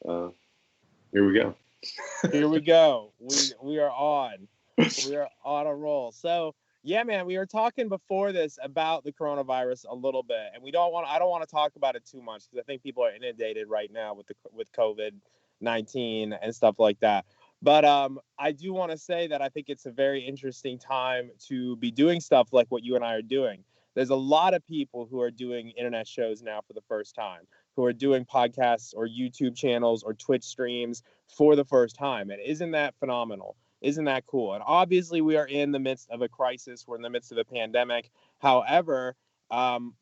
here we go. Here we go. We are on. We are on a roll. So yeah, man, we were talking before this about the coronavirus a little bit, and I don't want to talk about it too much because I think people are inundated right now with COVID-19 and stuff like that. But I do want to say that I think it's a very interesting time to be doing stuff like what you and I are doing. There's a lot of people who are doing internet shows now for the first time, who are doing podcasts or YouTube channels or Twitch streams for the first time. And isn't that phenomenal? Isn't that cool? And obviously, we are in the midst of a crisis. We're in the midst of a pandemic. However,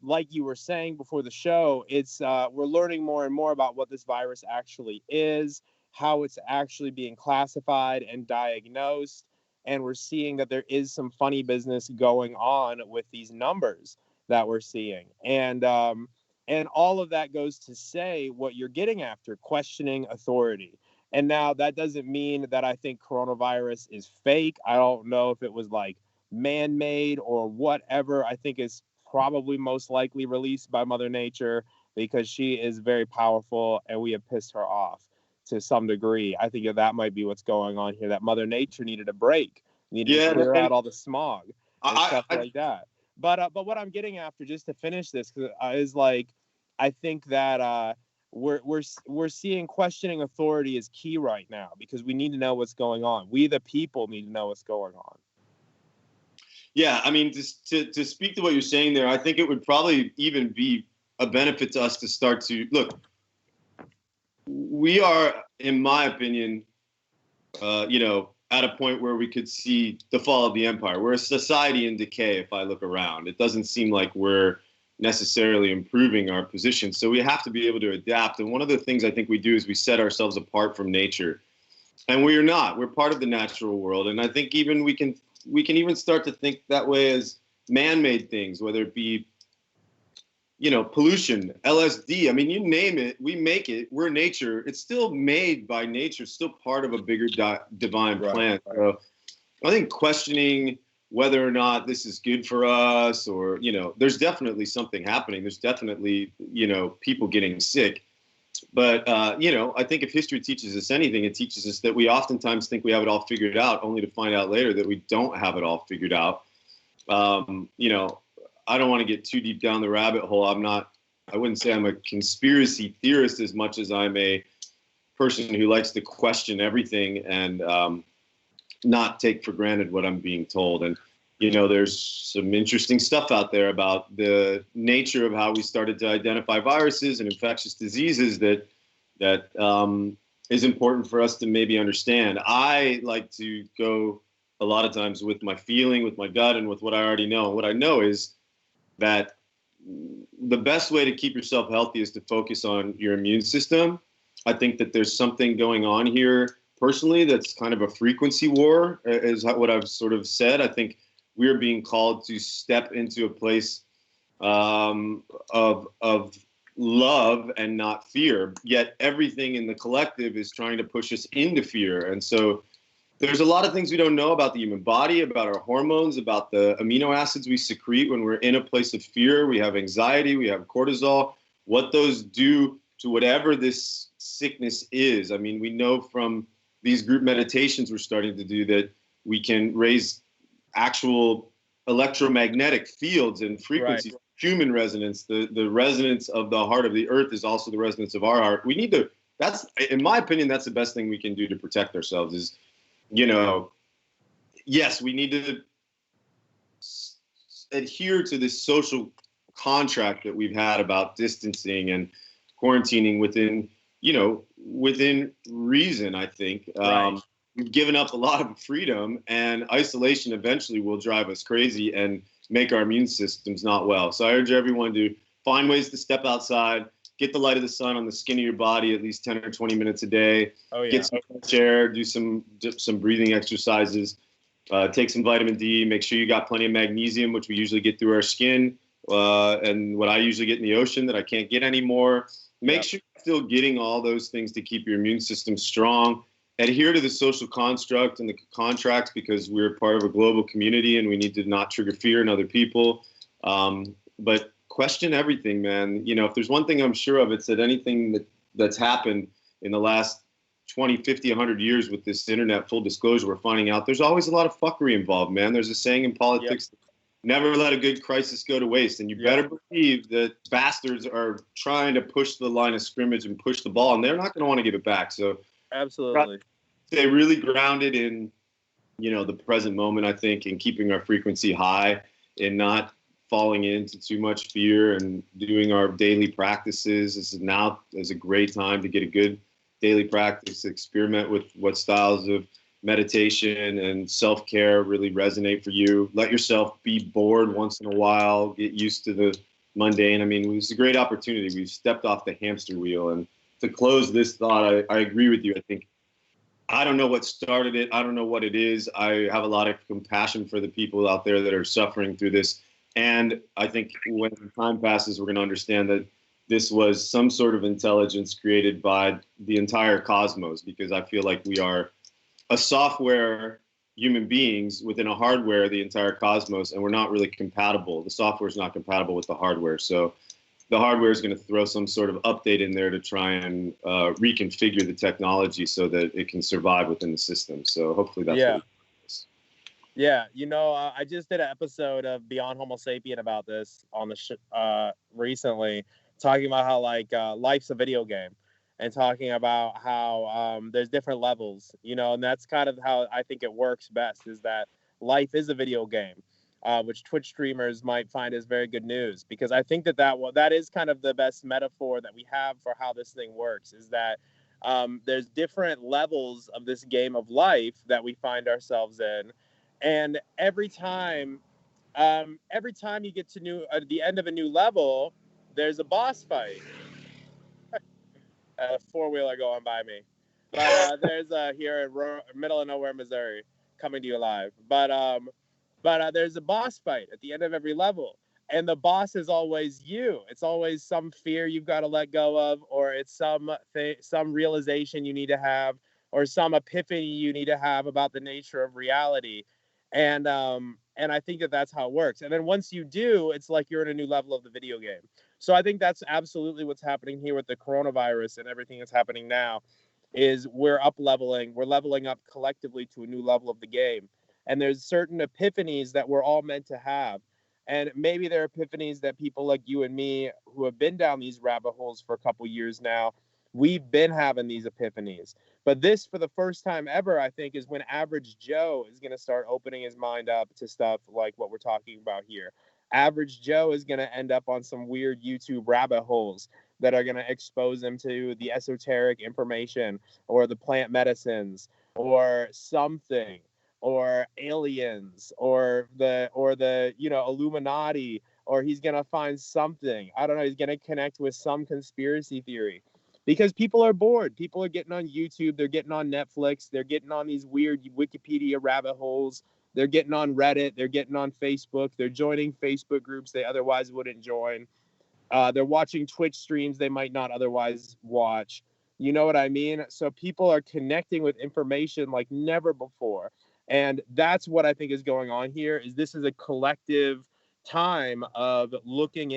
like you were saying before the show, it's we're learning more and more about what this virus actually is, how it's actually being classified and diagnosed. And we're seeing that there is some funny business going on with these numbers that we're seeing. And all of that goes to say what you're getting after, questioning authority. And now that doesn't mean that I think coronavirus is fake. I don't know if it was like man-made or whatever. I think it's probably most likely released by Mother Nature because she is very powerful and we have pissed her off to some degree. I think that might be what's going on here, that Mother Nature needed a break, needed to clear out all the smog and stuff like that. But what I'm getting after, just to finish this, is like, I think that we're seeing questioning authority is key right now because we need to know what's going on. We, the people, need to know what's going on. Yeah, I mean, to speak to what you're saying there, I think it would probably even be a benefit to us to start to look. We are, in my opinion, at a point where we could see the fall of the empire. We're a society in decay. If I look around, it doesn't seem like we're necessarily improving our position. So we have to be able to adapt. And one of the things I think we do is we set ourselves apart from nature. And we are not. We're part of the natural world. And I think even we can even start to think that way as man-made things, whether it be, pollution, LSD. I mean, you name it, we make it. We're nature. It's still made by nature, still part of a bigger divine plan. Right. So I think questioning whether or not this is good for us or, there's definitely something happening. There's definitely, people getting sick. But, I think if history teaches us anything, it teaches us that we oftentimes think we have it all figured out, only to find out later that we don't have it all figured out. I don't want to get too deep down the rabbit hole. I wouldn't say I'm a conspiracy theorist as much as I'm a person who likes to question everything and not take for granted what I'm being told. And, there's some interesting stuff out there about the nature of how we started to identify viruses and infectious diseases that is important for us to maybe understand. I like to go a lot of times with my feeling, with my gut, and with what I already know. And what I know is that the best way to keep yourself healthy is to focus on your immune system. I think that there's something going on here personally that's kind of a frequency war, is what I've sort of said. I think we're being called to step into a place of love and not fear, yet everything in the collective is trying to push us into fear. And so there's a lot of things we don't know about the human body, about our hormones, about the amino acids we secrete when we're in a place of fear. We have anxiety, we have cortisol, what those do to whatever this sickness is. I mean, we know from these group meditations we're starting to do that we can raise actual electromagnetic fields and frequencies, right. Human resonance, the resonance of the heart of the earth is also the resonance of our heart. We need to, that's, in my opinion, that's the best thing we can do to protect ourselves is, yes, we need to adhere to this social contract that we've had about distancing and quarantining within reason, I think. Right. We've given up a lot of freedom, and isolation eventually will drive us crazy and make our immune systems not well. So I urge everyone to find ways to step outside, get the light of the sun on the skin of your body at least 10 or 20 minutes a day. Oh, yeah. Get some fresh air, do some breathing exercises, take some vitamin D, make sure you got plenty of magnesium, which we usually get through our skin, and what I usually get in the ocean that I can't get anymore. Make sure you're still getting all those things to keep your immune system strong. Adhere to the social construct and the contracts because we're part of a global community and we need to not trigger fear in other people. But question everything, man. If there's one thing I'm sure of, it's that anything that's happened in the last 20, 50, 100 years with this internet, full disclosure, we're finding out there's always a lot of fuckery involved, man. There's a saying in politics, yep, never let a good crisis go to waste. And you better believe that bastards are trying to push the line of scrimmage and push the ball, and they're not going to want to give it back. So absolutely, stay really grounded in, the present moment, I think, and keeping our frequency high and not falling into too much fear and doing our daily practices. This is a great time to get a good daily practice, experiment with what styles of meditation and self-care really resonate for you. Let yourself be bored once in a while, get used to the mundane. I mean, it's a great opportunity. We've stepped off the hamster wheel. And to close this thought, I agree with you. I think, I don't know what started it. I don't know what it is. I have a lot of compassion for the people out there that are suffering through this. And I think when time passes, we're going to understand that this was some sort of intelligence created by the entire cosmos, because I feel like we are a software human beings within a hardware, the entire cosmos, and we're not really compatible. The software is not compatible with the hardware. So the hardware is going to throw some sort of update in there to try and reconfigure the technology so that it can survive within the system. So hopefully that's what it is. Yeah, I just did an episode of Beyond Homo Sapien about this on the recently, talking about how life's a video game, and talking about how there's different levels, and that's kind of how I think it works best, is that life is a video game, which Twitch streamers might find is very good news, because I think that is kind of the best metaphor that we have for how this thing works, is that there's different levels of this game of life that we find ourselves in. And every time you get to the end of a new level, there's a boss fight. A four-wheeler going by me, but there's here in middle of nowhere, Missouri, coming to you live. But there's a boss fight at the end of every level, and the boss is always you. It's always some fear you've got to let go of, or it's some realization you need to have, or some epiphany you need to have about the nature of reality. And I think that's how it works. And then once you do, it's like you're in a new level of the video game. So I think that's absolutely what's happening here with the coronavirus and everything that's happening now, is we're leveling up collectively to a new level of the game. And there's certain epiphanies that we're all meant to have. And maybe there are epiphanies that people like you and me, who have been down these rabbit holes for a couple years now, we've been having these epiphanies. But this, for the first time ever, I think, is when average Joe is going to start opening his mind up to stuff like what we're talking about here. Average Joe is going to end up on some weird YouTube rabbit holes that are going to expose him to the esoteric information, or the plant medicines, or something, or aliens, or the Illuminati, or he's going to find something. I don't know. He's going to connect with some conspiracy theory. Because people are bored. People are getting on YouTube. They're getting on Netflix. They're getting on these weird Wikipedia rabbit holes. They're getting on Reddit. They're getting on Facebook. They're joining Facebook groups they otherwise wouldn't join. They're watching Twitch streams they might not otherwise watch. You know what I mean? So people are connecting with information like never before. And that's what I think is going on here, is this is a collective time of looking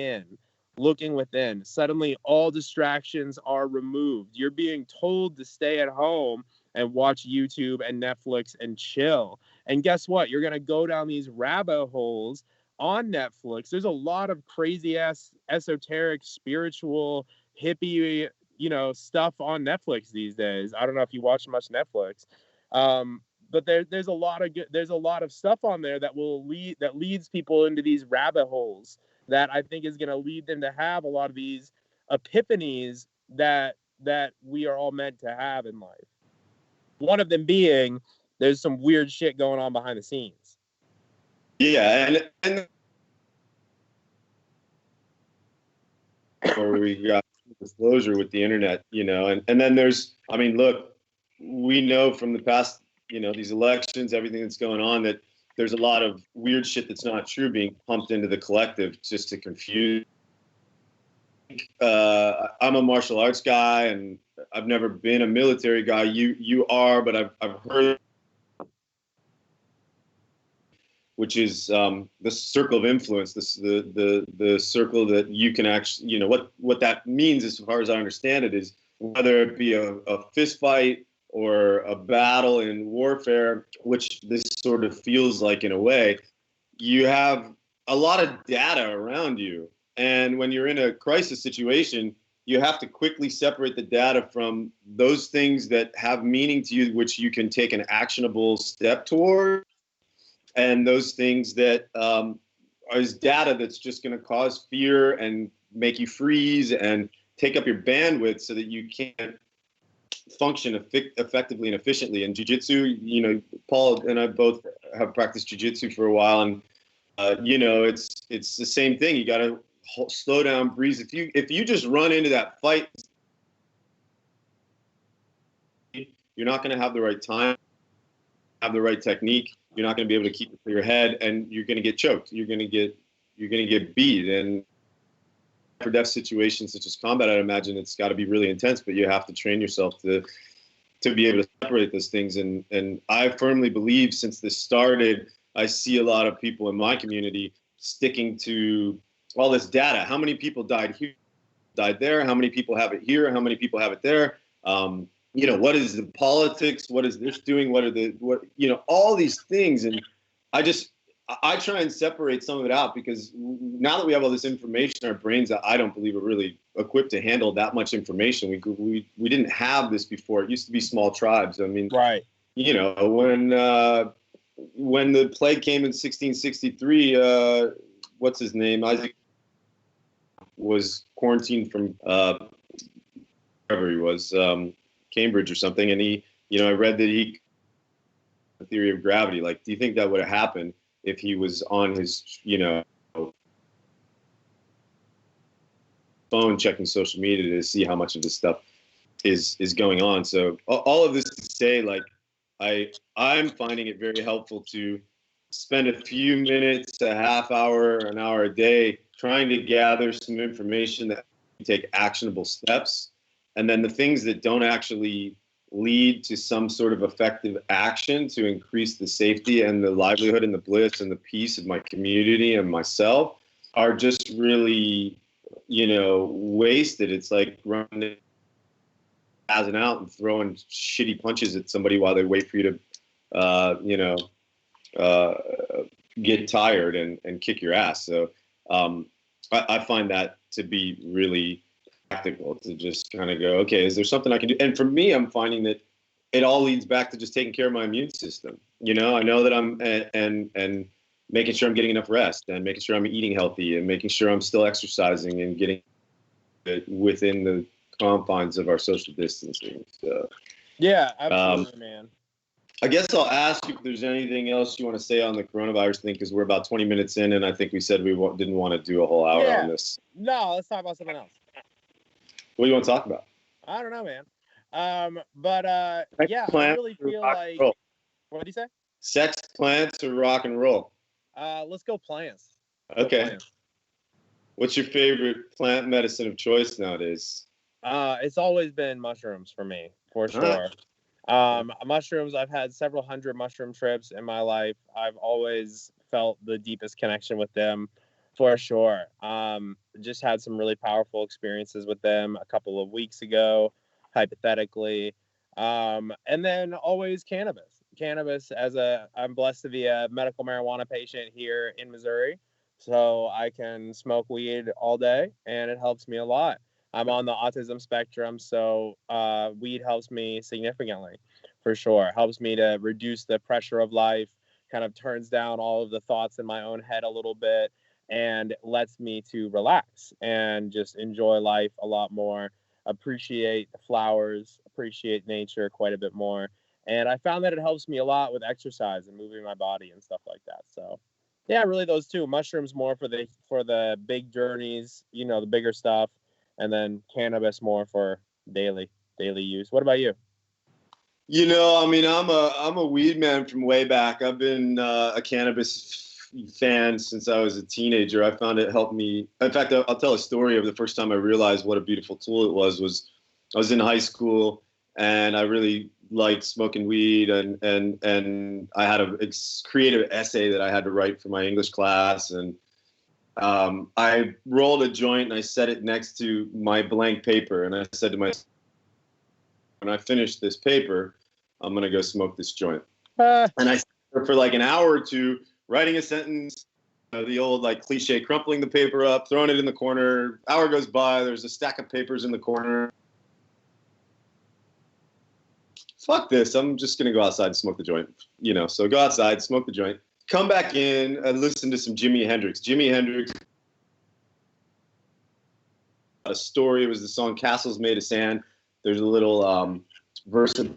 within. Suddenly all distractions are removed. You're being told to stay at home and watch YouTube and Netflix and chill. And guess what? You're going to go down these rabbit holes on Netflix. There's a lot of crazy ass esoteric, spiritual, hippie, stuff on Netflix these days. I don't know if you watch much Netflix. But there's a lot of stuff on there that leads people into these rabbit holes that I think is going to lead them to have a lot of these epiphanies that we are all meant to have in life. One of them being, there's some weird shit going on behind the scenes. Yeah, and where we got disclosure with the internet, and then there's, look, we know from the past, these elections, everything that's going on, that there's a lot of weird shit that's not true being pumped into the collective just to confuse. I'm a martial arts guy, and I've never been a military guy. You are, but I've heard, which is the circle of influence, the circle that you can actually, what that means, as far as I understand it, is whether it be a fist fight or a battle in warfare, which this sort of feels like in a way, you have a lot of data around you. And when you're in a crisis situation, you have to quickly separate the data from those things that have meaning to you, which you can take an actionable step toward, and those things that is data that's just going to cause fear and make you freeze and take up your bandwidth so that you can't function effectively and efficiently. And jiu-jitsu, you know, Paul and I both have practiced jiu-jitsu for a while, and you know, it's the same thing. You got to slow down, breathe. If you just run into that fight, you're not going to have the right time, have the right technique. You're not going to be able to keep it for your head, and you're going to get choked. You're going to get beat. And for death situations such as combat, I'd imagine it's got to be really intense. But you have to train yourself to be able to separate those things. And I firmly believe, since this started, I see a lot of people in my community sticking to all this data. How many people died here, died there? How many people have it here? How many people have it there? You know, what is the politics? What is this doing? What, you know, all these things. And I try and separate some of it out, because now that we have all this information, our brains, I don't believe, are really equipped to handle that much information. We didn't have this before. It used to be small tribes. I mean, right. You know, when the plague came in 1663, what's his name? Isaac was quarantined from wherever he was, Cambridge or something. And he, you know, I read that he, the theory of gravity. Like, do you think that would have happened if he was on his, you know, phone checking social media to see how much of this stuff is going on? So all of this to say, like, I'm finding it very helpful to spend a few minutes, a half hour, an hour a day trying to gather some information that you take actionable steps. And then the things that don't actually lead to some sort of effective action to increase the safety and the livelihood and the bliss and the peace of my community and myself are just really, you know, wasted. It's like running as an out and throwing shitty punches at somebody while they wait for you to, you know, get tired and kick your ass. So I find that to be really practical, to just kind of go, okay, is there something I can do? And for me, I'm finding that it all leads back to just taking care of my immune system. You know, I know that I'm and making sure I'm getting enough rest, and making sure I'm eating healthy, and making sure I'm still exercising and getting it within the confines of our social distancing. So yeah, absolutely, man. I guess I'll ask you if there's anything else you want to say on the coronavirus thing, because we're about 20 minutes in, and I think we said we didn't want to do a whole hour on this. No, let's talk about something else. What do you want to talk about? I don't know, man. Yeah, I really feel like. What did you say? Sex, plants, or rock and roll? Let's go plants. Okay. Plants. What's your favorite plant medicine of choice nowadays? It's always been mushrooms for me, for sure. Mushrooms, I've had several hundred mushroom trips in my life. I've always felt the deepest connection with them, for sure. Just had some really powerful experiences with them a couple of weeks ago, hypothetically. And then always cannabis. I'm blessed to be a medical marijuana patient here in Missouri, so I can smoke weed all day, and it helps me a lot. I'm on the autism spectrum, so weed helps me significantly, for sure. Helps me to reduce the pressure of life, kind of turns down all of the thoughts in my own head a little bit, and lets me to relax and just enjoy life a lot more, appreciate the flowers, appreciate nature quite a bit more. And I found that it helps me a lot with exercise and moving my body and stuff like that. So yeah, really those two. Mushrooms more for the big journeys, you know, the bigger stuff, and then cannabis more for daily use. What about you? You know, I mean, I'm a weed man from way back. I've been a cannabis fan since I was a teenager. I found it helped me. In fact, I'll tell a story of the first time I realized what a beautiful tool it was I was in high school, and I really liked smoking weed, and I had a creative essay that I had to write for my English class, and I rolled a joint and I set it next to my blank paper, and I said to myself, when I finish this paper, I'm going to go smoke this joint. Uh, And I for like an hour or two, writing a sentence, the old like cliche, crumpling the paper up, throwing it in the corner. Hour goes by, there's a stack of papers in the corner. Fuck this, I'm just going to go outside and smoke the joint. So go outside, smoke the joint, come back in and listen to some Jimi Hendrix. Jimi Hendrix, a story, it was the song Castles Made of Sand. There's a little verse of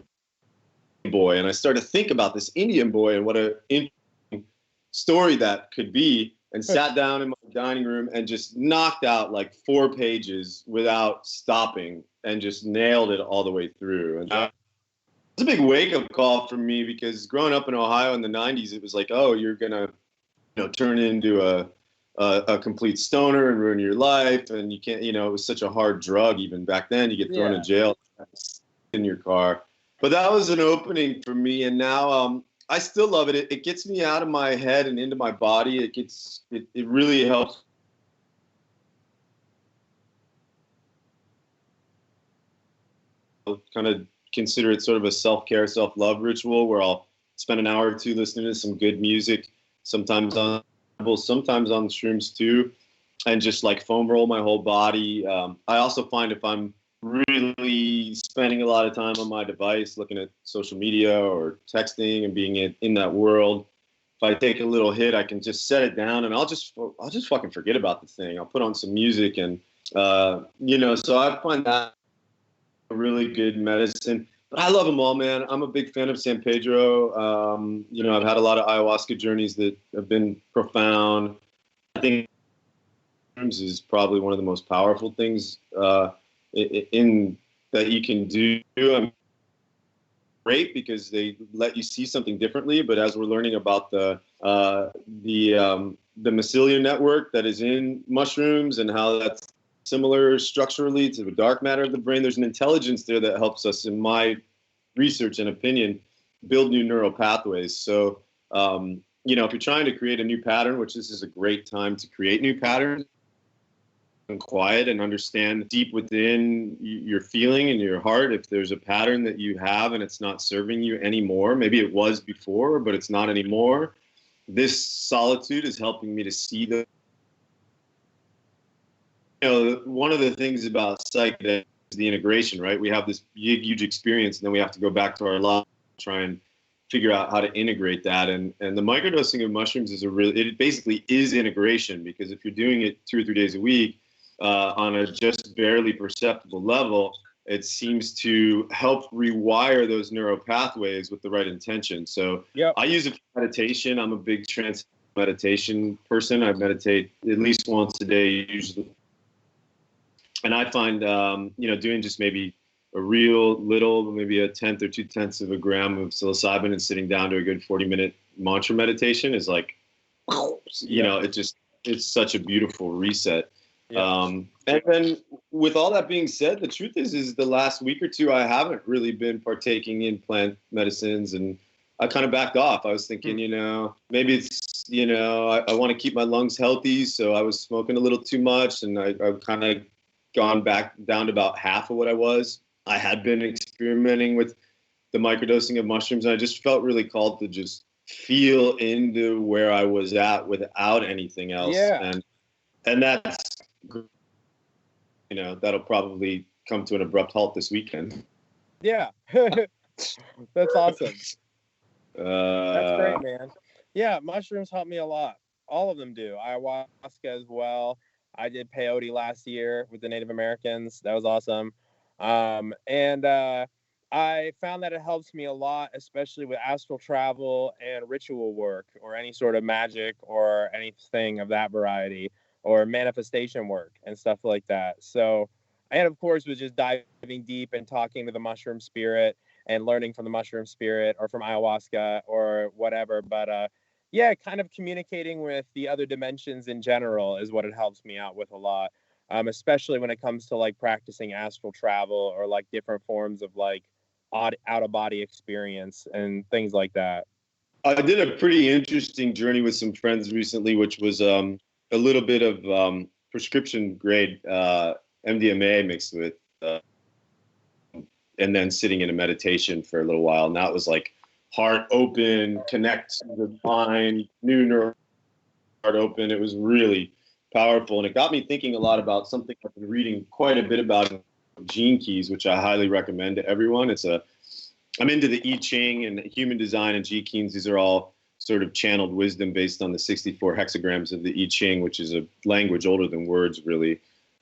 boy, and I started to think about this Indian boy and what a interesting story that could be, and sat down in my dining room and just knocked out like 4 pages without stopping and just nailed it all the way through. And that was a big wake-up call for me, because growing up in Ohio in the 90s, it was like, oh, you're gonna turn into a complete stoner and ruin your life, and you can't, it was such a hard drug even back then. You get thrown in jail in your car. But that was an opening for me, and now I still love it. It gets me out of my head and into my body. It really helps. Kind of consider it sort of a self-care, self-love ritual where I'll spend an hour or two listening to some good music, sometimes on the shrooms too, and just like foam roll my whole body. I also find if I'm really spending a lot of time on my device, looking at social media or texting and being in that world, if I take a little hit, I can just set it down and I'll just fucking forget about the thing. I'll put on some music and, so I find that a really good medicine. But I love them all, man. I'm a big fan of San Pedro. I've had a lot of ayahuasca journeys that have been profound. I think is probably one of the most powerful things in that you can do. Great because they let you see something differently. But as we're learning about the mycelium network that is in mushrooms and how that's similar structurally to the dark matter of the brain, there's an intelligence there that helps us, in my research and opinion, build new neural pathways. So, if you're trying to create a new pattern, which this is a great time to create new patterns, and quiet and understand deep within your feeling and your heart if there's a pattern that you have and it's not serving you anymore. Maybe it was before, but it's not anymore. This solitude is helping me to see the one of the things about psychedelics is the integration, right? We have this huge experience, and then we have to go back to our life, try and figure out how to integrate that. And the microdosing of mushrooms it basically is integration, because if you're doing it 2 or 3 days a week on a just barely perceptible level, it seems to help rewire those neural pathways with the right intention. So I use it for meditation. I'm a big trance meditation person. I meditate at least once a day, usually. And I find, doing just maybe a real little, maybe 1/10 or 2/10 of a gram of psilocybin and sitting down to a good 40-minute mantra meditation is like, it's such a beautiful reset. And then with all that being said, the truth is the last week or two, I haven't really been partaking in plant medicines, and I kind of backed off. I was thinking, maybe it's, I want to keep my lungs healthy. So I was smoking a little too much, and I've kind of gone back down to about half of what I was. I had been experimenting with the microdosing of mushrooms, and I just felt really called to just feel into where I was at without anything else. And that's, that'll probably come to an abrupt halt this weekend. Yeah. That's awesome. That's great, man. Yeah, mushrooms help me a lot. All of them do. Ayahuasca as well. I did peyote last year with the Native Americans. That was awesome. And I found that it helps me a lot, especially with astral travel and ritual work or any sort of magic or anything of that variety, or manifestation work and stuff like that. So, and of course, was just diving deep and talking to the mushroom spirit and learning from the mushroom spirit or from ayahuasca or whatever. But kind of communicating with the other dimensions in general is what it helps me out with a lot, especially when it comes to like practicing astral travel or like different forms of like out of body experience and things like that. I did a pretty interesting journey with some friends recently, which was a little bit of prescription grade MDMA mixed with and then sitting in a meditation for a little while. And that was like heart open, connect the mind, new neural heart open. It was really powerful. And it got me thinking a lot about something I've been reading quite a bit about, gene keys, which I highly recommend to everyone. I'm into the I Ching and human design and gene keys. These are all sort of channeled wisdom based on the 64 hexagrams of the I Ching, which is a language older than words, really.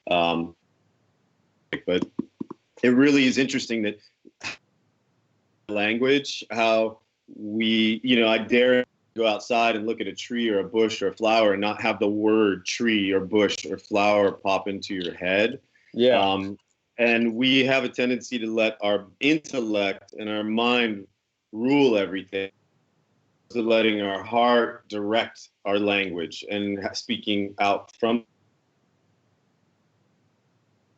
But it really is interesting that language, how we, I dare go outside and look at a tree or a bush or a flower and not have the word tree or bush or flower pop into your head. Yeah. And we have a tendency to let our intellect and our mind rule everything, to letting our heart direct our language and speaking out from.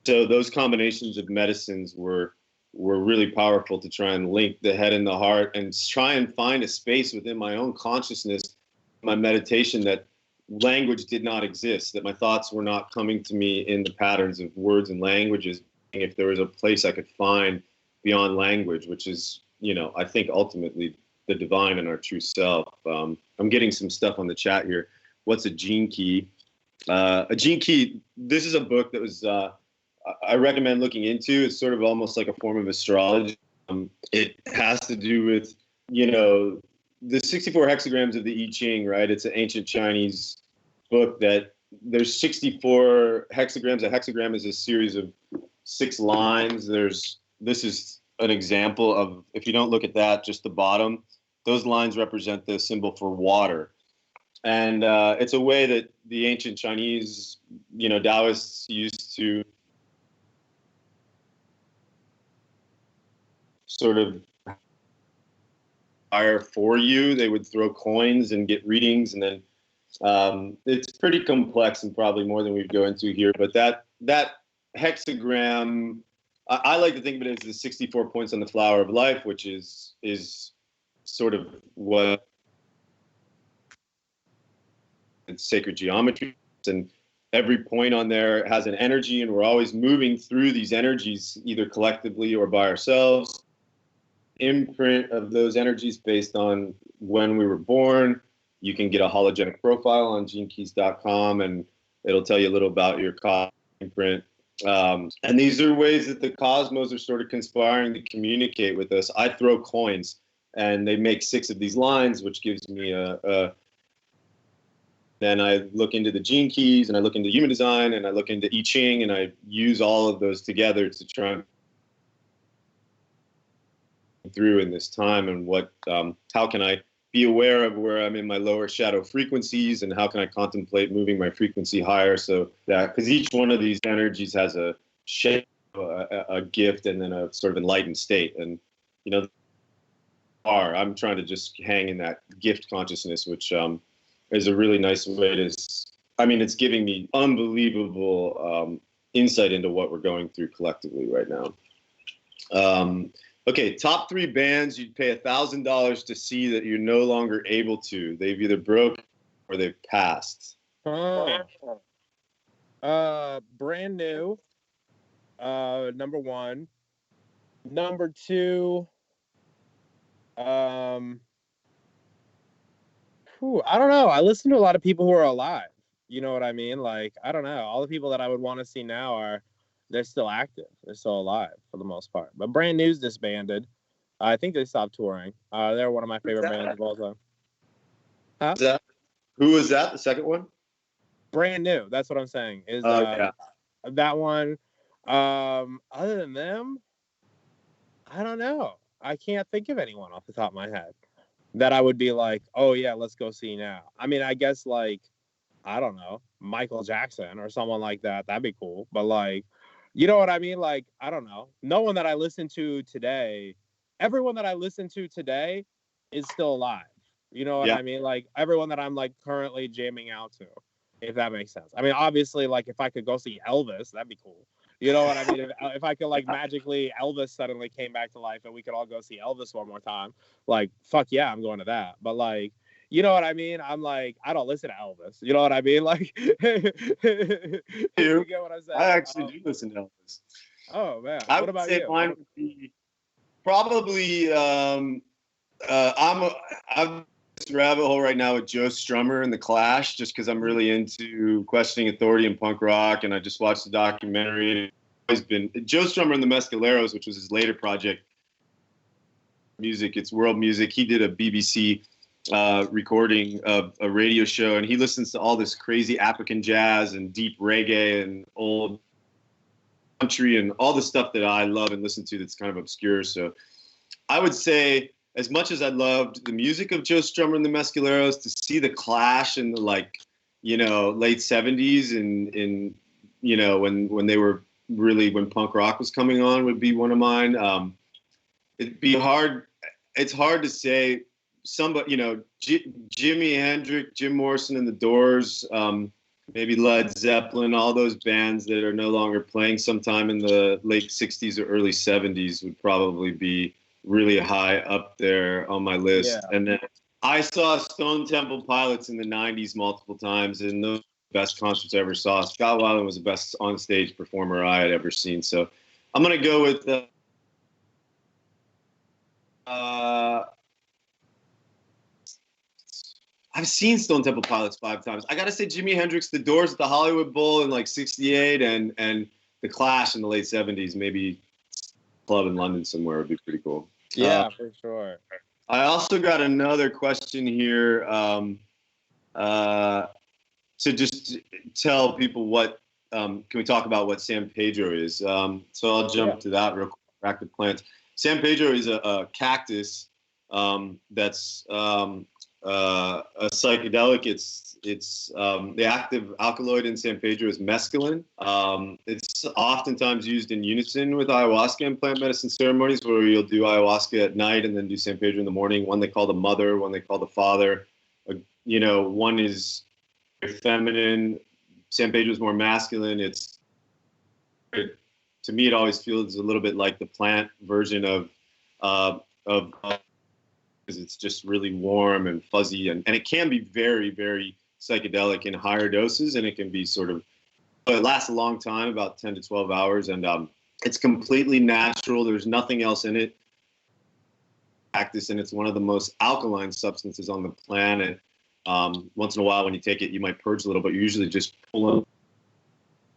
So those combinations of medicines were really powerful to try and link the head and the heart and try and find a space within my own consciousness, my meditation, that language did not exist, that my thoughts were not coming to me in the patterns of words and languages. If there was a place I could find beyond language, which is, I think ultimately the divine and our true self. I'm getting some stuff on the chat here. What's a gene key? A gene key, this is a book that was, I recommend looking into. It's sort of almost like a form of astrology. It has to do with, the 64 hexagrams of the I Ching, right? It's an ancient Chinese book that there's 64 hexagrams. A hexagram is a series of 6 lines. This is an example of, if you don't look at that, just the bottom, those lines represent the symbol for water. And it's a way that the ancient Chinese, Taoists used to sort of hire for you. They would throw coins and get readings, and then it's pretty complex and probably more than we'd go into here. But that hexagram, I like to think of it as the 64 points on the flower of life, which is sort of what it's sacred geometry, and every point on there has an energy, and we're always moving through these energies, either collectively or by ourselves. Imprint of those energies based on when we were born. You can get a hologenic profile on genekeys.com, and it'll tell you a little about your imprint. And these are ways that the cosmos are sort of conspiring to communicate with us. I throw coins, and they make 6 of these lines, which gives me then I look into the gene keys, and I look into human design, and I look into I Ching, and I use all of those together to try and through in this time, and how can I be aware of where I'm in my lower shadow frequencies, and how can I contemplate moving my frequency higher, so that, because each one of these energies has a shape, a gift, and then a sort of enlightened state. And I'm trying to just hang in that gift consciousness, which is a really nice way to, it's giving me unbelievable insight into what we're going through collectively right now. Okay, top 3 bands you'd pay $1,000 to see that you're no longer able to. They've either broke or they've passed. Brand New, number 1. Number 2, I don't know. I listen to a lot of people who are alive. You know what I mean? Like, I don't know. All the people that I would want to see now they're still active. They're still alive for the most part. But Brand New's disbanded. I think they stopped touring. They're one of my favorite bands of all time. Huh? Who was that? The second one? Brand New. That's what I'm saying. Is yeah. That one. Other than them, I don't know. I can't think of anyone off the top of my head that I would be like, oh yeah, let's go see now. I guess like, I don't know, Michael Jackson or someone like that. That'd be cool. But like, you know what I mean? Like, I don't know. No one that I listen to today, everyone that I listen to today is still alive. You know what I mean? Like, everyone that I'm like currently jamming out to, if that makes sense. Obviously, like, if I could go see Elvis, that'd be cool. You know what I mean? If I could, like, magically, Elvis suddenly came back to life and we could all go see Elvis one more time, like, fuck yeah, I'm going to that. But, like, you know what I mean? I'm like, I don't listen to Elvis. You know what I mean? Like, you get what I'm saying? I actually do listen to Elvis. Oh, man. I what about say you? Mine would be Probably, I'm this rabbit hole right now with Joe Strummer and the Clash, just because I'm really into questioning authority and punk rock, and I just watched the documentary. And it's always been Joe Strummer and the Mescaleros, which was his later project. Music, it's world music. He did a BBC recording of a radio show, and he listens to all this crazy African jazz and deep reggae and old country and all the stuff that I love and listen to that's kind of obscure. So I would say, as much as I loved the music of Joe Strummer and the Mescaleros, to see the Clash in the late 70s and when they were really, when punk rock was coming on, would be one of mine. It'd be hard. It's hard to say somebody, Jimi Hendrix, Jim Morrison and the Doors, maybe Led Zeppelin, all those bands that are no longer playing sometime in the late 60s or early 70s would probably be really high up there on my list. Yeah. And then I saw Stone Temple Pilots in the 90s multiple times, and those were the best concerts I ever saw. Scott Weiland was the best on-stage performer I had ever seen. So I'm going to go with I've seen Stone Temple Pilots 5 times. I got to say Jimi Hendrix, the Doors at the Hollywood Bowl in '68, and the Clash in the late 70s, maybe club in London somewhere would be pretty cool. Yeah, for sure. I also got another question here to just tell people what, can we talk about what San Pedro is? So I'll jump to that real quick. Active plants. San Pedro is a cactus that's a psychedelic. It's the active alkaloid in San Pedro is mescaline. It's oftentimes used in unison with ayahuasca and plant medicine ceremonies, where you'll do ayahuasca at night and then do San Pedro in the morning. One they call the mother, one they call the father. One is feminine. San Pedro is more masculine. To me, it always feels a little bit like the plant version of because it's just really warm and fuzzy, and it can be very, very psychedelic in higher doses, and it can be it lasts a long time, about 10 to 12 hours, and it's completely natural. There's nothing else in it. Cactus, and it's one of the most alkaline substances on the planet. Once in a while when you take it, you might purge a little, but you're usually just pulling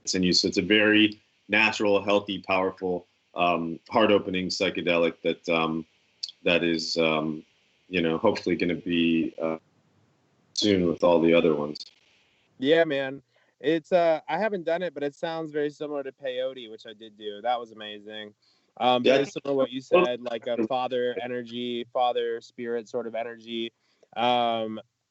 it in you. So it's a very natural, healthy, powerful, heart-opening psychedelic that is hopefully going to be soon with all the other ones. Yeah, man. It's I haven't done it, but it sounds very similar to peyote, which I did do. That was amazing. Very similar to what you said, like a father energy, father spirit sort of energy.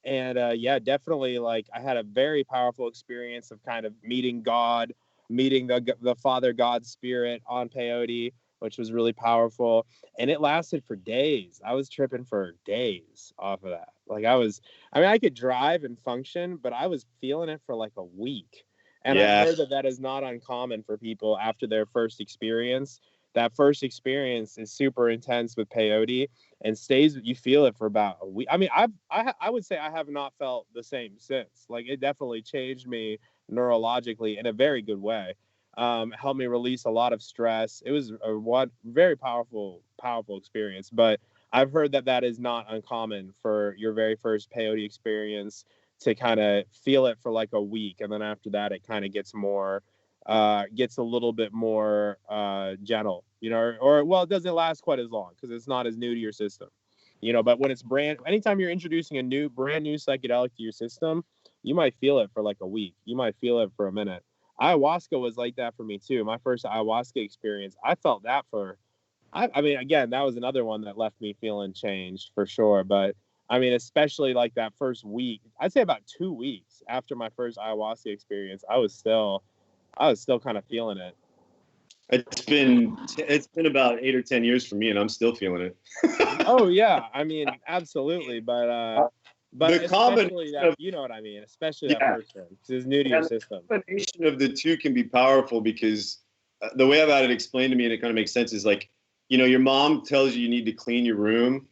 Definitely, like, I had a very powerful experience of kind of meeting God, meeting the Father God spirit on peyote, which was really powerful. And it lasted for days. I was tripping for days off of that. Like, I could drive and function, but I was feeling it for like a week. And I heard that is not uncommon for people after their first experience. That first experience is super intense with peyote and stays. You feel it for about a week. I mean, I would say I have not felt the same since. Like, it definitely changed me neurologically in a very good way. Helped me release a lot of stress. It was a very powerful experience. But I've heard that is not uncommon for your very first peyote experience to kind of feel it for like a week, and then after that, it kind of gets a little bit more gentle, or it doesn't last quite as long because it's not as new to your system, but when it's anytime you're introducing a brand new psychedelic to your system, you might feel it for like a week, you might feel it for a minute. Ayahuasca was like that for me too. My first ayahuasca experience, I felt that I mean, again, that was another one that left me feeling changed for sure. But I mean, especially like that first week, I'd say about 2 weeks after my first ayahuasca experience, I was still kind of feeling it. It's been about 8 or 10 years for me, and I'm still feeling it. Oh yeah, I mean, absolutely, but the especially that, you know what I mean, especially that first one, because it's new to your system. The combination of the two can be powerful because the way I've had it explained to me, and it kind of makes sense, is like, your mom tells you need to clean your room.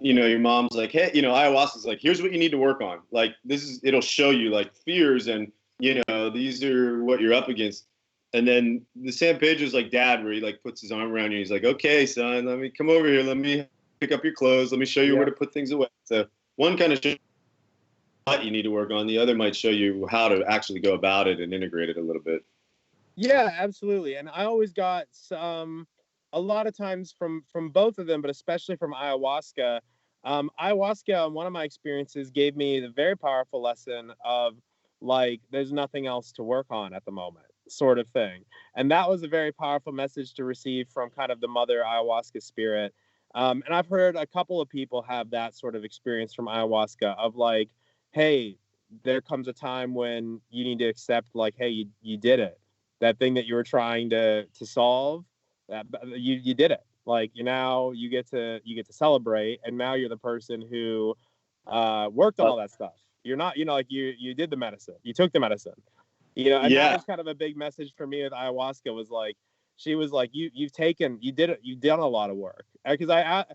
Your mom's like, hey, ayahuasca's like, here's what you need to work on. Like, it'll show you like fears and, these are what you're up against. And then the San Pedro's like dad, where he like puts his arm around you. He's like, okay, son, let me come over here. Let me pick up your clothes. Let me show you where to put things away. So one kind of what you need to work on. The other might show you how to actually go about it and integrate it a little bit. Yeah, absolutely. And I always got some, a lot of times from both of them, but especially from ayahuasca. Ayahuasca, one of my experiences, gave me the very powerful lesson of like, there's nothing else to work on at the moment, sort of thing. And that was a very powerful message to receive from kind of the mother ayahuasca spirit. And I've heard a couple of people have that sort of experience from ayahuasca of like, hey, there comes a time when you need to accept like, hey, you did it. That thing that you were trying to solve, that you did it. Like you get to celebrate, and now you're the person who worked on all that stuff. You're not, like you did the medicine, you took the medicine, and that was kind of a big message for me with ayahuasca. Was like, she was like, you've done a lot of work, because I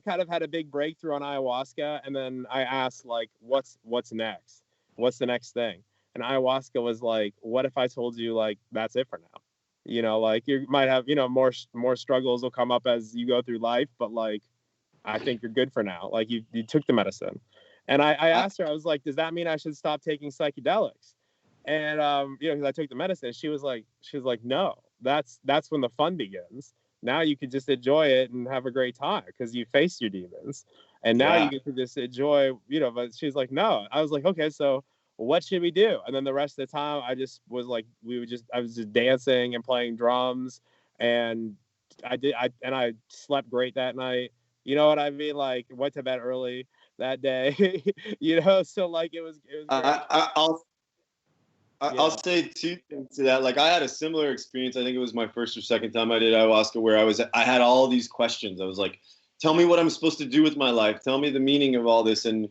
kind of had a big breakthrough on ayahuasca, and then I asked like, what's next, what's the next thing. And ayahuasca was like, what if I told you like that's it for now? Like you might have, more struggles will come up as you go through life, but like I think you're good for now. Like you took the medicine. And I asked her, I was like, does that mean I should stop taking psychedelics? And because I took the medicine, she was like, no, that's when the fun begins. Now you can just enjoy it and have a great time because you faced your demons. And now you get to just enjoy, but she's like, no. I was like, okay, so what should we do? And then the rest of the time I just was like, I was just dancing and playing drums, and I slept great that night. You know what I mean? Like went to bed early that day, so like it was great. I'll say two things to that. Like I had a similar experience. I think it was my first or second time I did ayahuasca, where I had all these questions. I was like, tell me what I'm supposed to do with my life. Tell me the meaning of all this. And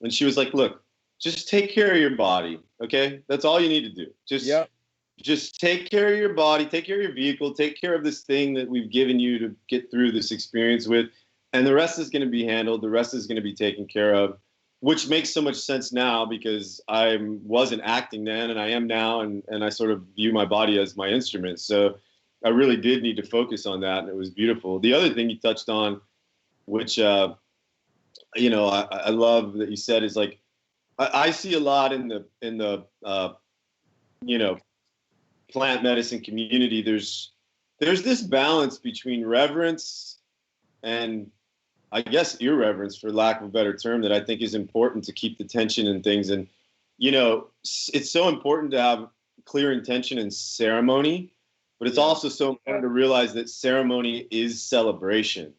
she was like, look, just take care of your body. Okay. That's all you need to do. Just take care of your body, take care of your vehicle, take care of this thing that we've given you to get through this experience with. And the rest is going to be handled. The rest is going to be taken care of, which makes so much sense now because I wasn't acting then and I am now. And I sort of view my body as my instrument. So I really did need to focus on that. And it was beautiful. The other thing you touched on, which, I love that you said, is like, I see a lot in the plant medicine community. There's this balance between reverence and I guess irreverence, for lack of a better term, that I think is important to keep the tension in things. And, it's so important to have clear intention and ceremony, but it's also so important to realize that ceremony is celebration.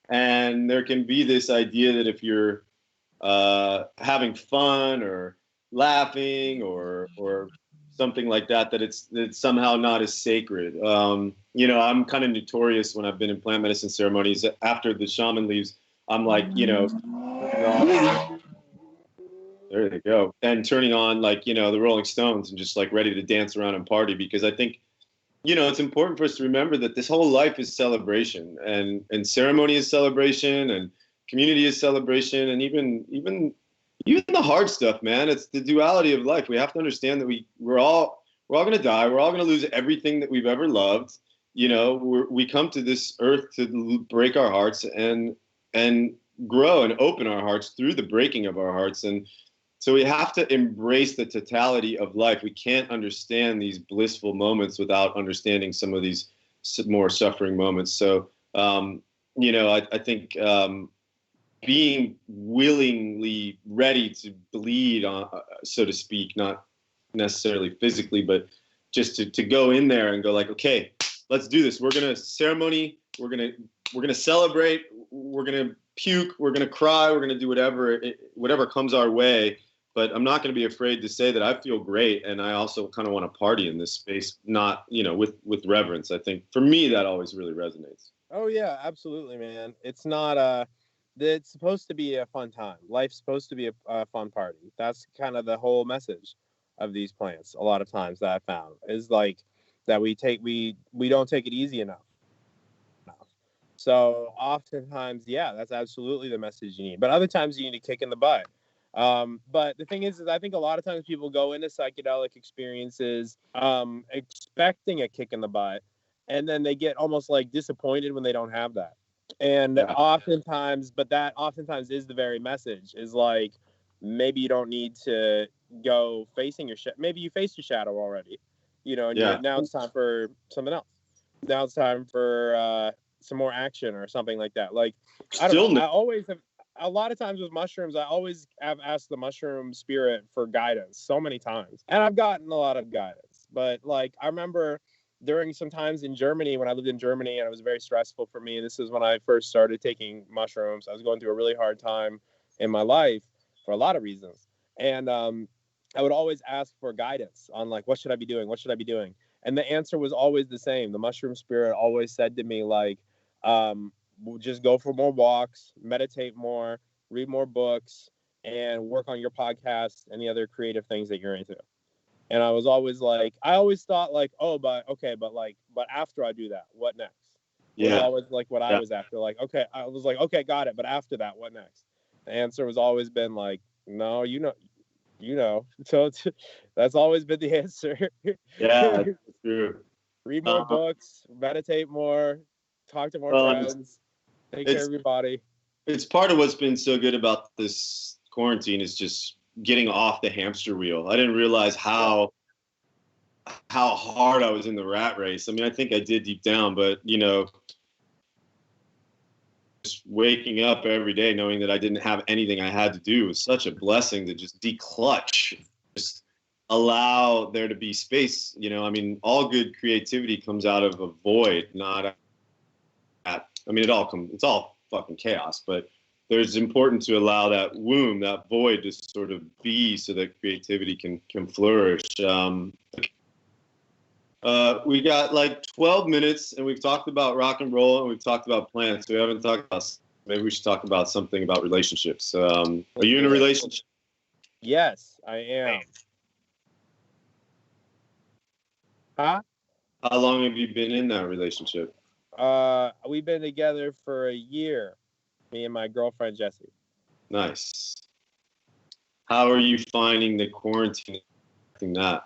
And there can be this idea that if you're having fun or laughing or something like that, that it's somehow not as sacred. I'm kind of notorious when I've been in plant medicine ceremonies. After the shaman leaves, I'm like, there they go, and turning on like the Rolling Stones and just like ready to dance around and party, because I think it's important for us to remember that this whole life is celebration, and ceremony is celebration, and community is celebration, and even the hard stuff, man. It's the duality of life. We have to understand that we're all going to die. We're all going to lose everything that we've ever loved. We come to this earth to break our hearts and grow and open our hearts through the breaking of our hearts. And so we have to embrace the totality of life. We can't understand these blissful moments without understanding some of these more suffering moments. So, I think being willingly ready to bleed, so to speak, not necessarily physically, but just to go in there and go like, okay, let's do this. We're going to ceremony. We're going to celebrate. We're going to puke. We're going to cry. We're going to do whatever comes our way. But I'm not going to be afraid to say that I feel great, and I also kind of want to party in this space, not with reverence. I think for me that always really resonates. Oh yeah, absolutely, man. It's not it's supposed to be a fun time. Life's supposed to be a fun party. That's kind of the whole message of these plants. A lot of times that I found is like that we don't take it easy enough. So oftentimes, yeah, that's absolutely the message you need. But other times you need to kick in the butt. But the thing is I think a lot of times people go into psychedelic experiences expecting a kick in the butt, and then they get almost like disappointed when they don't have that. And Yeah. oftentimes, but that oftentimes is the very message, is like, maybe you don't need to go facing your maybe you faced your shadow already, and Yeah. now it's time for something else. Now it's time for some more action or something like that. Like, I don't know. Stillness. I always have, a lot of times with mushrooms, I always have asked the mushroom spirit for guidance so many times, and I've gotten a lot of guidance. But like, I remember during some times in Germany, when I lived in Germany, and it was very stressful for me. This is when I first started taking mushrooms. I was going through a really hard time in my life for a lot of reasons, and I would always ask for guidance on like, what should I be doing? What should I be doing? And the answer was always the same. The mushroom spirit always said to me, like, just go for more walks, meditate more, read more books, and work on your podcast and the other creative things that you're into. And I was always like, I always thought like, oh, but okay, but after I do that, what next? Was Yeah. always like what I was after. Like, okay, I was like, okay, got it. But after that, what next? The answer was always been like, no, So that's always been the answer. Yeah, that's true. Read more Uh, books, meditate more, talk to more well, friends, take care it's of your body. it's part of what's been so good about this quarantine is just getting off the hamster wheel. I didn't realize how hard I was in the rat race. I mean, I think I did deep down, but just waking up every day knowing that I didn't have anything I had to do was such a blessing to just declutch, just allow there to be space. I mean, all good creativity comes out of a void, not at, I mean, it's all fucking chaos, but there's important to allow that womb, that void to sort of be so that creativity can flourish. We got like 12 minutes, and we've talked about rock and roll, and we've talked about plants. We haven't talked about. Maybe we should talk about something about relationships. Are you in a relationship? Yes, I am. Huh? How long have you been in that relationship? We've been together for a year, me and my girlfriend Jessie. Nice. How are you finding the quarantine? That.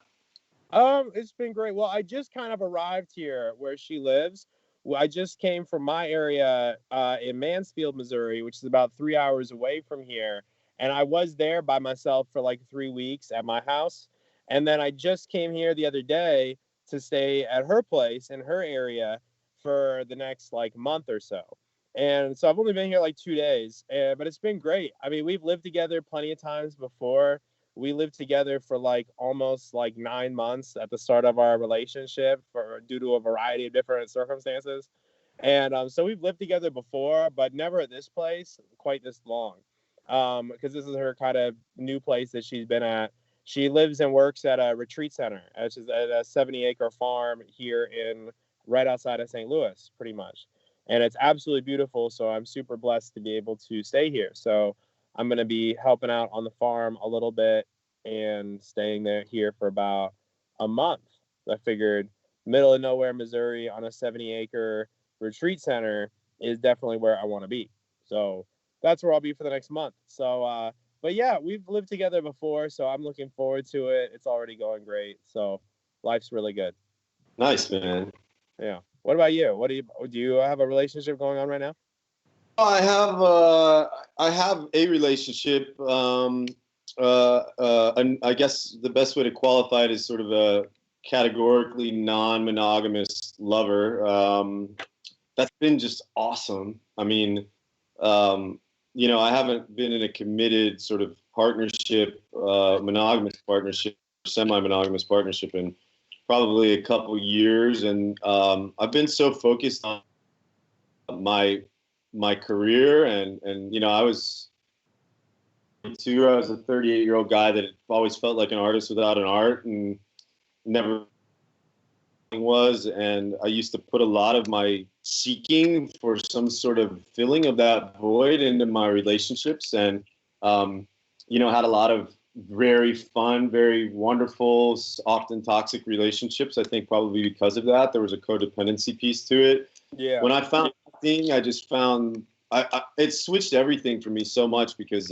It's been great. Well, I just kind of arrived here where she lives. Well, I just came from my area in Mansfield, Missouri, which is about 3 hours away from here. And I was there by myself for like 3 weeks at my house. And then I just came here the other day to stay at her place in her area for the next like month or so. And so I've only been here like 2 days, but it's been great. I mean, we've lived together plenty of times before. We lived together for like almost like 9 months at the start of our relationship due to a variety of different circumstances. And so we've lived together before, but never at this place quite this long. Because this is her kind of new place that she's been at. She lives and works at a retreat center, which is at a 70-acre farm here in right outside of St. Louis, pretty much. And it's absolutely beautiful. So I'm super blessed to be able to stay here. So I'm going to be helping out on the farm a little bit and staying there here for about a month. I figured middle of nowhere, Missouri, on a 70-acre retreat center is definitely where I want to be. So that's where I'll be for the next month. So, but yeah, we've lived together before, so I'm looking forward to it. It's already going great. So life's really good. Nice, man. Yeah. What about you? Do you have a relationship going on right now? I have a relationship. And I guess the best way to qualify it is sort of a categorically non-monogamous lover. That's been just awesome. I mean, I haven't been in a committed sort of partnership, monogamous partnership, semi-monogamous partnership in probably a couple years, and I've been so focused on my career, and I was a 38-year-old guy that always felt like an artist without an art, and never was. And I used to put a lot of my seeking for some sort of filling of that void into my relationships, and had a lot of very fun, very wonderful, often toxic relationships. I think probably because of that, there was a codependency piece to it. Yeah. When I found acting, I just found it switched everything for me so much, because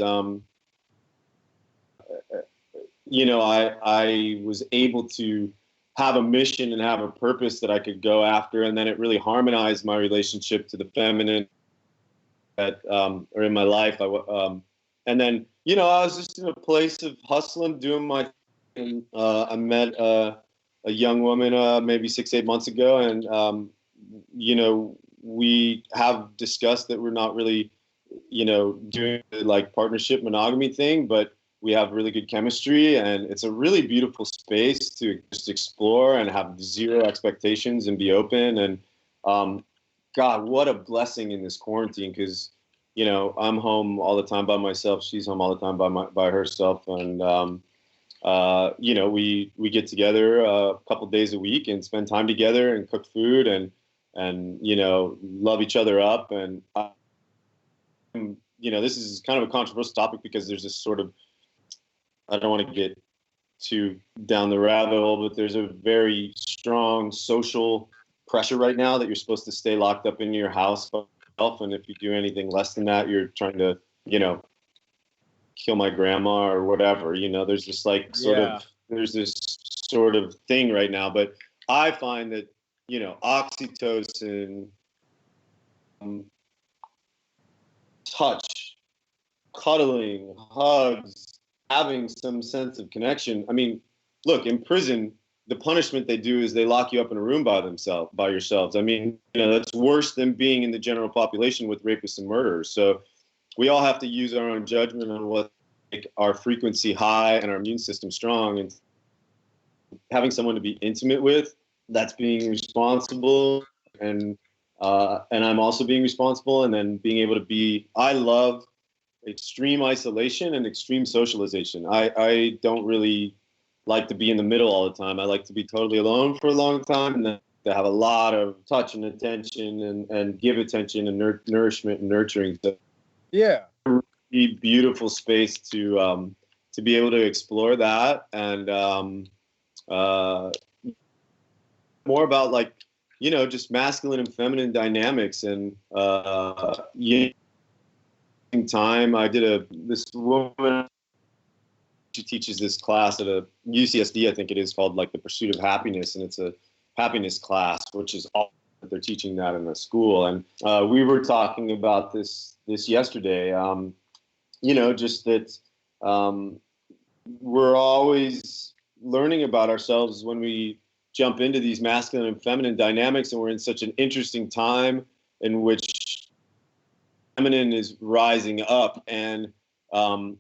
I was able to have a mission and have a purpose that I could go after, and then it really harmonized my relationship to the feminine that are in my life. And then I was just in a place of hustling, doing my thing. I met a young woman maybe 6-8 months ago, and we have discussed that we're not really doing the like partnership monogamy thing, but we have really good chemistry, and it's a really beautiful space to just explore and have zero expectations and be open. And God, what a blessing in this quarantine, because I'm home all the time by myself. She's home all the time by herself, and we get together a couple days a week and spend time together and cook food and love each other up. And this is kind of a controversial topic because there's this sort of, I don't want to get too down the rabbit hole, but there's a very strong social pressure right now that you're supposed to stay locked up in your house by yourself, and if you do anything less than that, you're trying to, kill my grandma or whatever. There's this there's this sort of thing right now. But I find that oxytocin, touch, cuddling, hugs, having some sense of connection. I mean, look, in prison, the punishment they do is they lock you up in a room by yourselves. I mean, that's worse than being in the general population with rapists and murderers. So we all have to use our own judgment on what make our frequency high and our immune system strong. And having someone to be intimate with, that's being responsible, and I'm also being responsible. And then being able to I love extreme isolation and extreme socialization. I don't really like to be in the middle all the time. I like to be totally alone for a long time, and then to have a lot of touch and attention and give attention and nourishment and nurturing. So yeah, beautiful space to be able to explore that, and more about just masculine and feminine dynamics. And time I did this woman, she teaches this class at a UCSD, I think it is, called like The Pursuit of Happiness, and it's a happiness class, which is all they're teaching that in a school. And we were talking about this yesterday. Just that we're always learning about ourselves when we jump into these masculine and feminine dynamics, and we're in such an interesting time in which feminine is rising up, and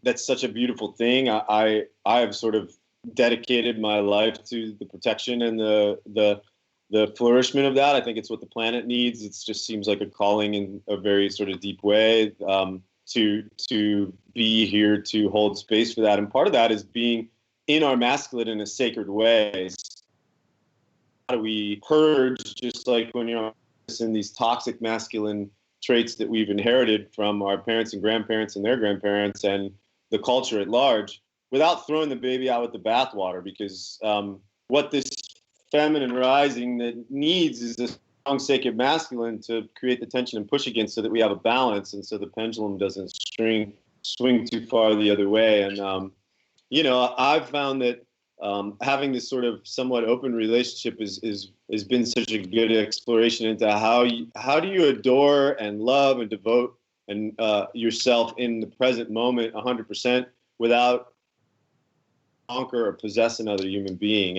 that's such a beautiful thing. I have sort of dedicated my life to the protection and the flourishment of that. I think it's what the planet needs. It just seems like a calling in a very sort of deep way to be here to hold space for that. And part of that is being in our masculine in a sacred way. How do we purge, just like when you're in these toxic masculine traits that we've inherited from our parents and grandparents and their grandparents and the culture at large, without throwing the baby out with the bathwater? Because what this feminine rising that needs is this strong sacred masculine to create the tension and push against, so that we have a balance, and so the pendulum doesn't swing too far the other way. And I've found that having this sort of somewhat open relationship has been such a good exploration into how do you adore and love and devote and yourself in the present moment 100% without conquer or possess another human being.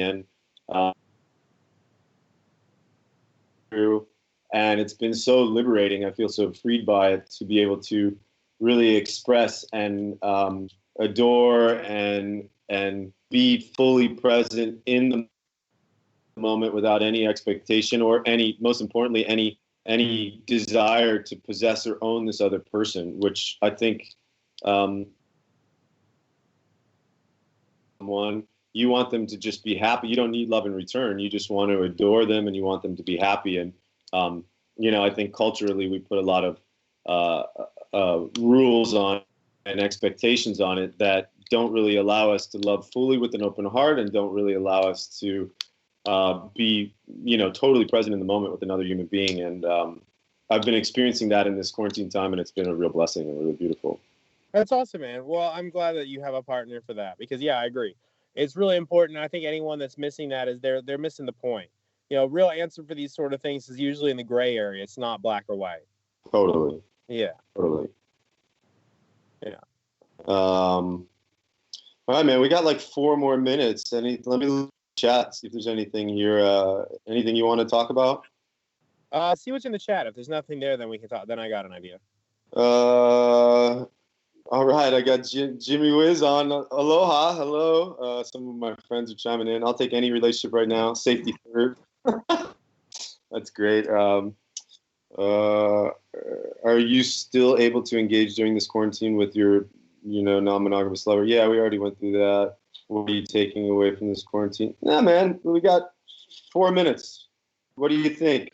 And it's been so liberating. I feel so freed by it to be able to really express and adore and be fully present in the moment without any expectation or most importantly, any desire to possess or own this other person, which I think you want them to just be happy. You don't need love in return. You just want to adore them, and you want them to be happy. And I think culturally we put a lot of rules on and expectations on it that don't really allow us to love fully with an open heart, and don't really allow us to be totally present in the moment with another human being. And I've been experiencing that in this quarantine time, and it's been a real blessing and really beautiful. That's awesome, man. Well, I'm glad that you have a partner for that because, yeah, I agree. It's really important. I think anyone that's missing that is they're missing the point. Real answer for these sort of things is usually in the gray area. It's not black or white. Totally. Yeah. Totally. Yeah. All right, man. We got like 4 more minutes. Let me chat, see if there's anything here. Anything you want to talk about? See what's in the chat. If there's nothing there, then we can talk. Then I got an idea. All right. I got Jimmy Wiz on. Aloha. Hello. Some of my friends are chiming in. I'll take any relationship right now. Safety third. That's great. Are you still able to engage during this quarantine with your, non-monogamous lover? Yeah, we already went through that. What are you taking away from this quarantine? Nah, man, we got 4 minutes. What do you think?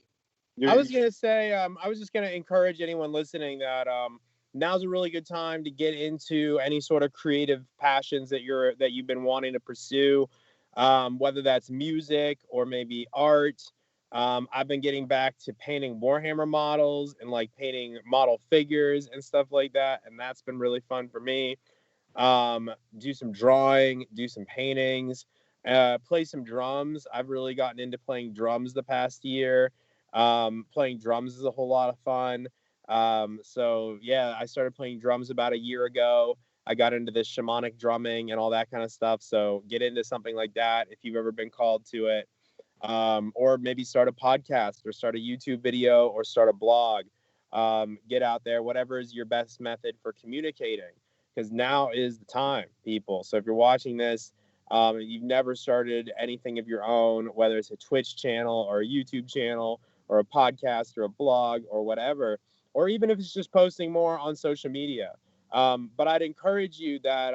I was gonna say, I was just gonna encourage anyone listening that now's a really good time to get into any sort of creative passions that you've been wanting to pursue, whether that's music or maybe art. I've been getting back to painting Warhammer models and like painting model figures and stuff like that, and that's been really fun for me. Do some drawing, do some paintings, play some drums. I've really gotten into playing drums the past year. Playing drums is a whole lot of fun. So yeah, I started playing drums about a year ago. I got into this shamanic drumming and all that kind of stuff. So get into something like that if you've ever been called to it. Or maybe start a podcast or start a YouTube video or start a blog. Get out there, whatever is your best method for communicating, because now is the time, people. So if you're watching this, you've never started anything of your own, whether it's a Twitch channel or a YouTube channel or a podcast or a blog or whatever, or even if it's just posting more on social media. But I'd encourage you that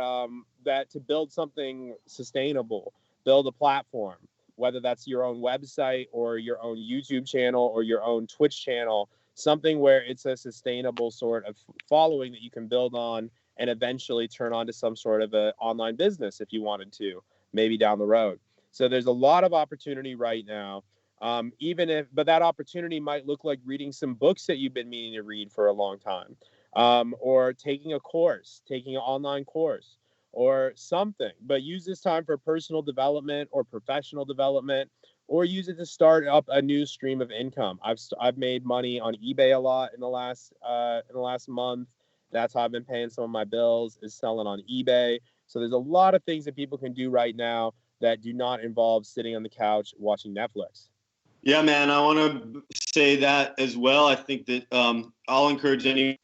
to build something sustainable, build a platform, whether that's your own website or your own YouTube channel or your own Twitch channel, something where it's a sustainable sort of following that you can build on and eventually turn on to some sort of an online business if you wanted to, maybe down the road. So there's a lot of opportunity right now. But that opportunity might look like reading some books that you've been meaning to read for a long time, or taking a course, taking an online course or something. But use this time for personal development or professional development, or use it to start up a new stream of income. I've made money on eBay a lot in the last month. That's how I've been paying some of my bills, is selling on eBay. So there's a lot of things that people can do right now that do not involve sitting on the couch watching Netflix. Yeah, man, I want to say that as well. I think that I'll encourage anyone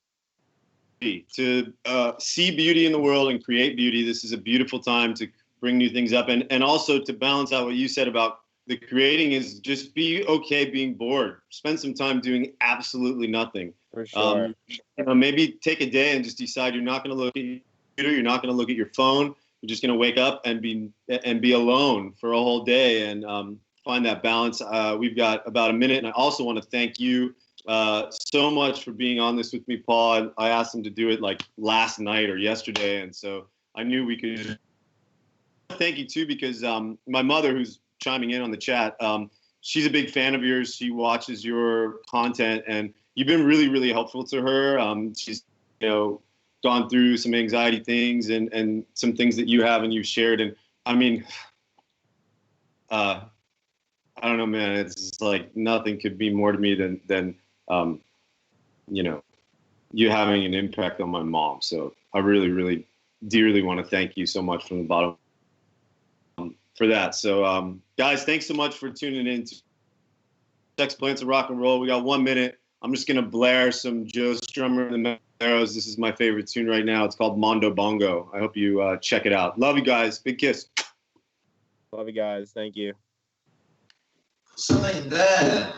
to see beauty in the world and create beauty. This is a beautiful time to bring new things up. And also to balance out what you said about the creating is just be okay being bored. Spend some time doing absolutely nothing. For sure. Maybe take a day and just decide you're not going to look at your computer. You're not going to look at your phone. You're just going to wake up and be alone for a whole day and find that balance. We've got about a minute. And I also want to thank you so much for being on this with me, Paul. I asked him to do it like last night or yesterday. And so I knew we could. Thank you too, because my mother, who's chiming in on the chat, she's a big fan of yours. She watches your content and you've been really, really helpful to her. She's, gone through some anxiety things and some things that you have and you've shared. And I mean, I don't know, man, it's just like nothing could be more to me than you having an impact on my mom. So I really, really dearly want to thank you so much from the bottom for that. So guys, thanks so much for tuning in to Sex, Plants, and Rock and Roll. We got 1 minute. I'm just going to blare some Joe Strummer and the Arrows. This is my favorite tune right now. It's called Mondo Bongo. I hope you check it out. Love you guys. Big kiss. Love you guys. Thank you. Something there.